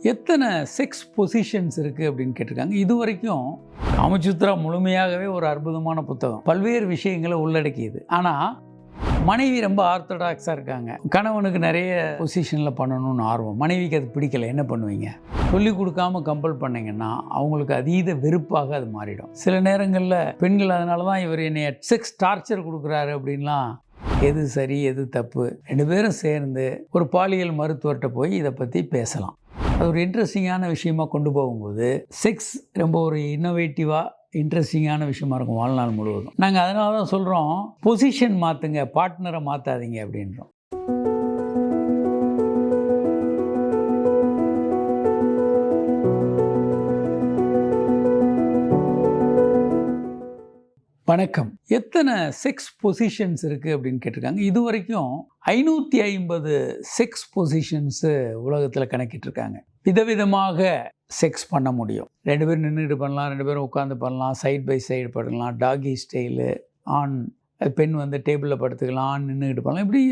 எத்தனை sex positions இருக்குது அப்படின்னு கேட்டிருக்காங்க. இது வரைக்கும் காமசூத்ரா முழுமையாகவே ஒரு அற்புதமான புத்தகம், பல்வேறு விஷயங்களை உள்ளடக்கியது. ஆனால் மனைவி ரொம்ப ஆர்த்தடாக்ஸாக இருக்காங்க, கணவனுக்கு நிறைய பொசிஷனில் பண்ணணும்னு ஆர்வம், மனைவிக்கு அது பிடிக்கலை, என்ன பண்ணுவீங்க? சொல்லிக் கொடுக்காம கம்பல் பண்ணிங்கன்னா அவங்களுக்கு அதீத வெறுப்பாக அது மாறிடும். சில நேரங்களில் பெண்கள் அதனால தான் இவர் என்னை செக்ஸ் டார்ச்சர் கொடுக்குறாரு அப்படின்லாம், எது சரி எது தப்பு, ரெண்டு பேரும் சேர்ந்து ஒரு பாலியல் மருத்துவர்கிட்ட போய் இதை பற்றி பேசலாம். அது ஒரு இன்ட்ரெஸ்டிங்கான விஷயமா கொண்டு போகும்போது செக்ஸ் ரொம்ப ஒரு இன்னோவேட்டிவாக இன்ட்ரெஸ்டிங்கான விஷயமா இருக்கும் வாழ்நாள் முழுவதும். நாங்கள் அதனால தான் சொல்கிறோம், பொசிஷன் மாற்றுங்க, பார்ட்னரை மாற்றாதீங்க அப்படின்றோம். வணக்கம். எத்தனை செக்ஸ் பொசிஷன்ஸ் இருக்குது அப்படின்னு கேட்டிருக்காங்க. இது வரைக்கும் 550 செக்ஸ் பொசிஷன்ஸு உலகத்தில் கணக்கிட்டிருக்காங்க. விதவிதமாக செக்ஸ் பண்ண முடியும். ரெண்டு பேரும் நின்றுட்டு பண்ணலாம், ரெண்டு பேரும் உட்காந்து பண்ணலாம், சைட் பை சைடு பண்ணலாம், டாகி ஸ்டைலு, ஆண் பெண் வந்து டேபிளில் படுத்துக்கலாம், ஆண் நின்றுக்கிட்டு பண்ணலாம், இப்படி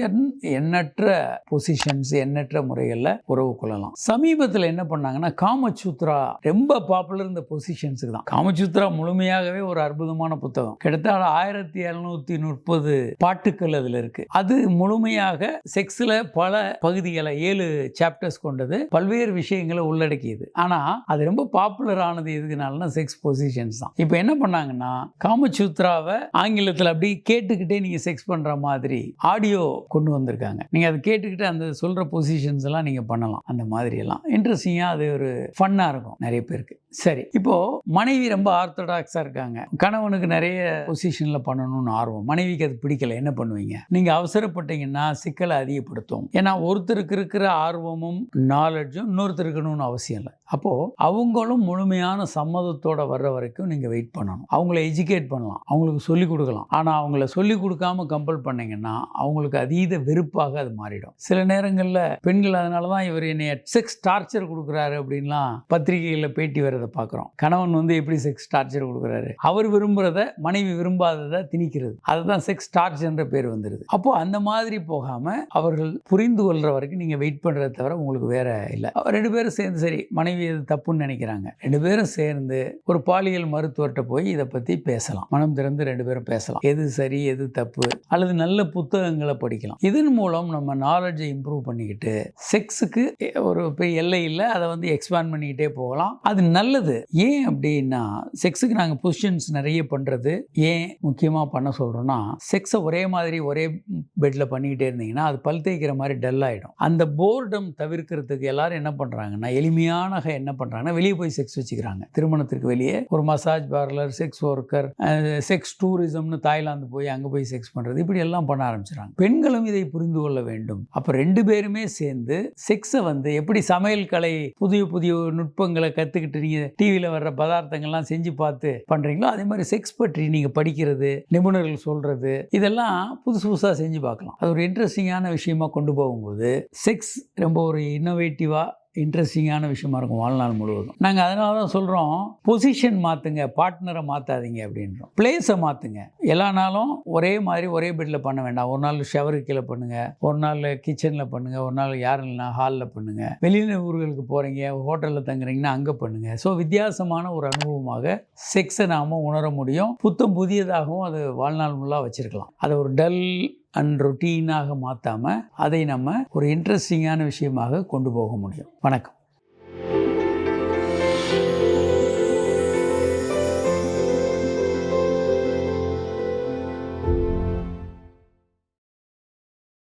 எண்ணற்ற பொசிஷன்ஸ், எண்ணற்ற முறைகளில் உறவு கொள்ளலாம். சமீபத்தில் என்ன பண்ணாங்கன்னா, காமசூத்ரா ரொம்ப பாப்புலர் இந்த பொசிஷன்ஸுக்கு தான். காமசூத்ரா முழுமையாகவே ஒரு அற்புதமான புத்தகம், கிட்டத்தட்ட 1730 பாட்டுக்கள் அதில் இருக்குது. அது முழுமையாக செக்ஸில் பல பகுதிகளை 7 சாப்டர்ஸ் கொண்டது, பல்வேறு விஷயங்களை உள்ளடக்கியது. ஆனால் அது ரொம்ப பாப்புலர் ஆனது எதுக்குனாலனா செக்ஸ் பொசிஷன்ஸ் தான். இப்போ என்ன பண்ணாங்கன்னா, காமசூத்ராவை ஆங்கிலத்தில் அப்படி கேட்டுக்கிட்டே நீங்கள் செக்ஸ் பண்ணுற மாதிரி ஆடியோ கொண்டு வந்திருக்காங்க. நீங்கள் அதை கேட்டுக்கிட்டு அந்த சொல்கிற பொசிஷன்ஸ் எல்லாம் நீங்கள் பண்ணலாம். அந்த மாதிரியெல்லாம் இன்ட்ரெஸ்டிங்காக அது ஒரு ஃபன்னாக இருக்கும் நிறைய பேருக்கு. சரி, இப்போது மனைவி ரொம்ப ஆர்த்தடாக்ஸாக இருக்காங்க, கணவனுக்கு நிறைய பொசிஷனில் பண்ணணும்னு ஆர்வம், மனைவிக்கு அது பிடிக்கலை, என்ன பண்ணுவீங்க? நீங்கள் அவசரப்பட்டீங்கன்னா சிக்கலை அதிகப்படுத்தும். ஏன்னா ஒருத்தருக்கு இருக்கிற ஆர்வமும் நாலேஜும் இன்னொருத்தர் இருக்கணும்னு அவசியம் இல்லை. அப்போது அவங்களும் முழுமையான சம்மதத்தோடு வர்ற வரைக்கும் நீங்கள் வெயிட் பண்ணணும். அவங்கள எஜுகேட் பண்ணலாம், அவங்களுக்கு சொல்லிக் கொடுக்கலாம். ஆனால் அவங்கள சொல்லிக் கொடுக்காம கம்பல் பண்ணிங்கன்னா அவங்களுக்கு அதீத வெறுப்பாக அது மாறிடும். சில நேரங்களில் பெண்கள் அதனால தான் இவர் என்னை செக்ஸ் டார்ச்சர் கொடுக்குறாரு அப்படின்லாம் பத்திரிகைகளில் பேட்டி வரதை பார்க்குறோம். கணவன் வந்து எப்படி செக்ஸ் டார்ச்சர் கொடுக்குறாரு, அவர் விரும்புகிறத மனைவி விரும்பாததை திணிக்கிறது, அதுதான் செக்ஸ் டார்ச்சர்ன்ற பேர் வந்துடுது. அப்போ அந்த மாதிரி போகாமல் அவர்கள் புரிந்து கொள்கிற வரைக்கும் நீங்கள் வெயிட் பண்ணுறதை தவிர உங்களுக்கு வேற இல்லை. ரெண்டு பேரும் சேர்ந்து, சரி மனைவி இது தப்புன்னு நினைக்கிறாங்க, ரெண்டு பேரும் சேர்ந்து ஒரு பாலியல் மருத்துவர்கிட்ட போய் இதை பற்றி பேசலாம். மனம் திறந்து ரெண்டு பேரும் பேசலாம், எது சரி எது தப்பு, அல்லது நல்ல புத்தகங்களை படிக்கலாம். இதன் மூலம் நம்ம நாலேஜை இம்ப்ரூவ் பண்ணிக்கிட்டு செக்ஸுக்கு ஒரு பெரிய எல்லை இல்லை, அதை வந்து எக்ஸ்பேண்ட் பண்ணிக்கிட்டே போகலாம். அது நல்லது. ஏன் அப்படின்னா, செக்ஸுக்கு நாங்கள் பொசிஷன்ஸ் நிறைய பண்ணுறது ஏன் முக்கியமாக பண்ண சொல்கிறோன்னா, செக்ஸை ஒரே மாதிரி ஒரே பெட்டில் பண்ணிக்கிட்டே இருந்தீங்கன்னா அது பல் தேய்க்கிற மாதிரி டல் ஆகிடும். அந்த போர்டம் தவிர்க்கிறதுக்கு எல்லாரும் என்ன பண்ணுறாங்கன்னா, எளிமையான என்ன பண்ணுறாங்கன்னா, வெளியே போய் செக்ஸ் வச்சுக்கிறாங்க. திருமணத்திற்கு வெளியே ஒரு massage parlour, sex worker, sex டூரிசம்னு தாய்லாந்து போய் அங்கே போய் செக்ஸ் பண்ணுறது, இப்படி எல்லாம் பண்ண ஆரம்பிச்சிடறாங்க. பெண்களும் இதை புரிந்து கொள்ள வேண்டும். அப்போ ரெண்டு பேருமே சேர்ந்து செக்ஸை வந்து எப்படி சமையல் கலை புதிய புதிய நுட்பங்களை கற்றுக்கிட்டு நீங்கள் டிவியில் வர்ற பதார்த்தங்கள்லாம் செஞ்சு பார்த்து பண்ணுறீங்களோ, அதே மாதிரி செக்ஸ் பற்றி நீங்கள் படிக்கிறது, நிபுணர்கள் சொல்கிறது, இதெல்லாம் புதுசு புதுசாக செஞ்சு பார்க்கலாம். அது ஒரு இன்ட்ரெஸ்டிங்கான விஷயமா கொண்டு போகும்போது செக்ஸ் ரொம்ப ஒரு இன்னோவேட்டிவாக இன்ட்ரெஸ்டிங்கான விஷயமா இருக்கும் வாழ்நாள் முழுவதும். நாங்கள் அதனால தான் சொல்கிறோம், பொசிஷன் மாற்றுங்க, பார்ட்னரை மாற்றாதீங்க அப்படின்றோம். பிளேஸை மாற்றுங்க. எல்லா நாளும் ஒரே மாதிரி ஒரே பெட்டில் பண்ண வேண்டாம். ஒரு நாள் ஷவருக்கு கீழே பண்ணுங்கள், ஒரு நாள் கிச்சனில் பண்ணுங்கள், ஒரு நாள் யாரும் இல்லைனா ஹாலில் பண்ணுங்கள், வெளியில் ஊர்களுக்கு போகிறீங்க, ஹோட்டலில் தங்குறீங்கன்னா அங்கே பண்ணுங்கள். ஸோ வித்தியாசமான ஒரு அனுபவமாக செக்ஸை நாம் உணர முடியும். புத்தம் புதியதாகவும் அது வாழ்நாள் முழுவதும் வச்சுருக்கலாம். அதை ஒரு டல் அண்ட் ரொட்டீனாக மாற்றாமல் அதை நம்ம ஒரு இன்ட்ரெஸ்டிங்கான விஷயமாக கொண்டு போக முடியும். வணக்கம்.